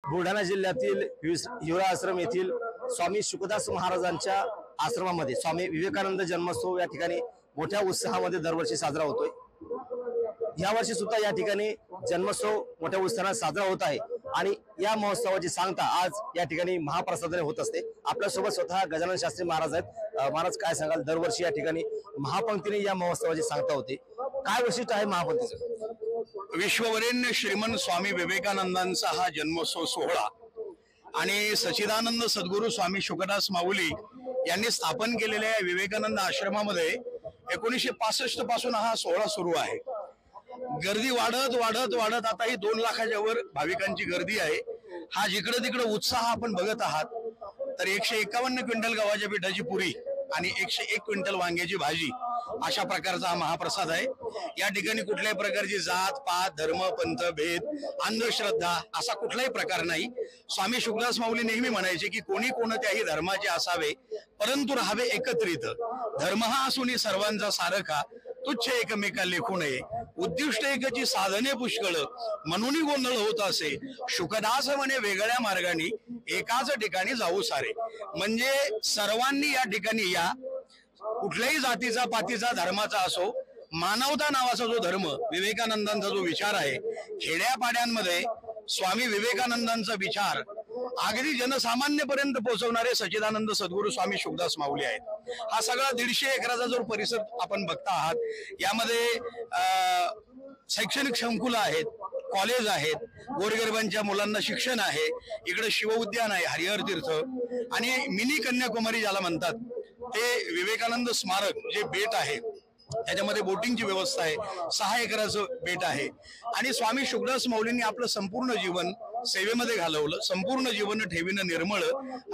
बुलढाणा जिल्ह्यातील हिवरा आश्रम येथील स्वामी शुकदास महाराजांच्या आश्रमामध्ये स्वामी विवेकानंद जन्मोत्सव या ठिकाणी मोठ्या उत्साहामध्ये दरवर्षी साजरा होतोय। यावर्षी सुद्धा या ठिकाणी जन्मोत्सव मोठ्या उत्साहात साजरा होत आहे आणि या महोत्सवाची सांगता आज या ठिकाणी महाप्रसादाने होत असते। आपल्यासोबत स्वतः गजानन शास्त्री महाराज आहेत। महाराज काय सांगाल, दरवर्षी या ठिकाणी महापंक्तीने या महोत्सवाची सांगता होते, काय वैशिष्ट्य आहे महापंक्तीचं? विश्ववरेण्य श्रीमंत स्वामी विवेकानंदांचा हा जन्मोत्सव सोहळा आणि सच्चिदानंद सद्गुरू स्वामी शुकदास माऊली यांनी स्थापन केलेल्या विवेकानंद आश्रमामध्ये 1965 पासून हा सोहळा सुरू आहे। गर्दी वाढत वाढत वाढत आता ही 2 लाखाच्या वर भाविकांची गर्दी आहे। हा जिकडे तिकडे उत्साह आपण बघत आहात तर 151 क्विंटल गव्हाच्या पिठाची पुरी आणि 101 क्विंटल वांग्याची भाजी अशा प्रकारचा हा महाप्रसाद आहे। या ठिकाणी कुठल्याही प्रकारची जात पात धर्म पंथ भेद अंधश्रद्धा असा कुठलाही प्रकार नाही। स्वामी शुकदास माऊली नेहमी म्हणायचे की कोणी कोणत्याही धर्माचे असावे परंतु राहावे एकत्रित, धर्म हा असून सर्वांचा सारखा, तुच्छ एकमेका लेखू नये, उद्दिष्ट एकची साधने पुष्कळ, म्हणून गोंधळ होत असे, शुकदास म्हणे वेगळ्या मार्गाने एकाच ठिकाणी जाऊ सारे। म्हणजे सर्वांनी या ठिकाणी या, कुठल्याही जातीचा पातीचा धर्माचा असो, मानवता नावाचा जो धर्म विवेकानंदांचा जो विचार आहे, खेड्यापाड्यांमध्ये स्वामी विवेकानंदांचा विचार अगदी जनसामान्यपर्यंत पोहोचवणारे सच्चिदानंद सद्गुरू स्वामी शुकदास माऊली आहेत। हा सगळा 150 एकराचा जो परिसर आपण बघता आहात, यामध्ये शैक्षणिक संकुल आहेत, कॉलेज आहेत, गोरगरिबांच्या मुलांना शिक्षण आहे, इकडे शिवउद्यान आहे, हरिहर तीर्थ आणि मिनी कन्याकुमारी ज्याला म्हणतात ते विवेकानंद स्मारक जे बेट आहे त्याच्यामध्ये बोटिंगची व्यवस्था आहे, 6 एकराचं बेट आहे। आणि स्वामी शुकदास माऊलींनी आपलं संपूर्ण जीवन सेवेमध्ये घालवलं, संपूर्ण जीवन ठेवीनं निर्मळ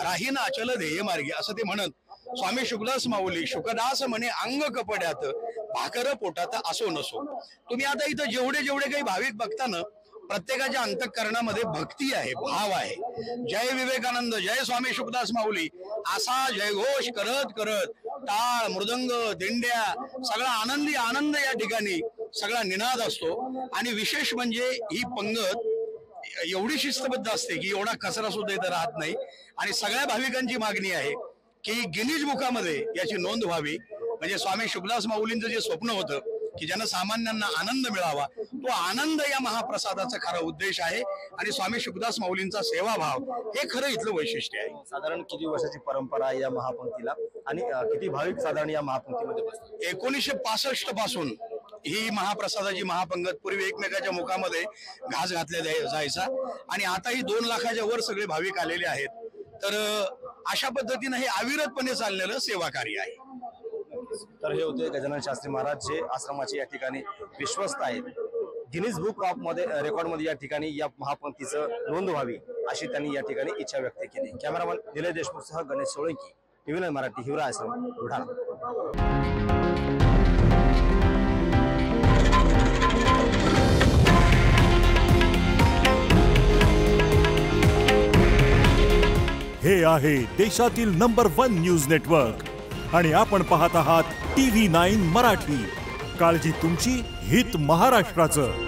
राहीन अचल ध्येय मार्गी असं ते म्हणत। स्वामी शुकदास माऊली शुकदास म्हणे अंग कपड्यात भाकर पोटात असो नसो। तुम्ही आता इथं जेवढे जेवढे काही भाविक बघता ना, प्रत्येकाच्या अंतःकरणामध्ये भक्ती आहे, भाव आहे। जय विवेकानंद, जय स्वामी शुकदास माऊली असा जयघोष करत करत टाळ मृदंग दिंड्या सगळा आनंदी आनंद या ठिकाणी सगळा निनाद असतो। आणि विशेष म्हणजे ही पंगत एवढी शिस्तबद्ध असते की एवढा कचरा सुद्धा इथं राहत नाही। आणि सगळ्या भाविकांची मागणी आहे की गिनीज बुकामध्ये याची नोंद व्हावी। म्हणजे स्वामी शुकदास माऊलींचं जे स्वप्न होतं की जनसामान्यांना आनंद मिळावा, तो आनंद या महाप्रसादाचा खरा उद्देश आहे। आणि स्वामी शुकदास माऊलींचा सेवाभाव हे खरं इथलं वैशिष्ट्य आहे। साधारण किती वर्षाची परंपरा आहे या महापंक्तीला आणि किती भाविक साधारण या महापंक्तीमध्ये बसतात? 1965 पासून ही महाप्रसादाची महापंगत पूर्वी एकमेकाच्या मुखामध्ये घास घातल्या जायचा आणि आता ही 2 लाखाच्या वर सगळे भाविक आलेले आहेत। तर अशा पद्धतीने हे अविरतपणे चाललेलं सेवा कार्य आहे। तर हे होते गजानन शास्त्री महाराज जे आश्रमाचे या ठिकाणी विश्वस्त आहेत। गिनीज बुक ऑफ मध्ये रेकॉर्डमध्ये या ठिकाणी या महापंक्तीचं नोंद व्हावी अशी त्यांनी या ठिकाणी इच्छा व्यक्त केली। कॅमेरामन निलेश देशमुखसह गणेश सोळंकी, TV9 मराठी, हिवरा आश्रम, बुलढाणा। हे आहे देशातील नंबर 1 न्यूज नेटवर्क आणि आपण पाहत आहात TV9 मराठी। काळजी तुमची, हित महाराष्ट्राचं।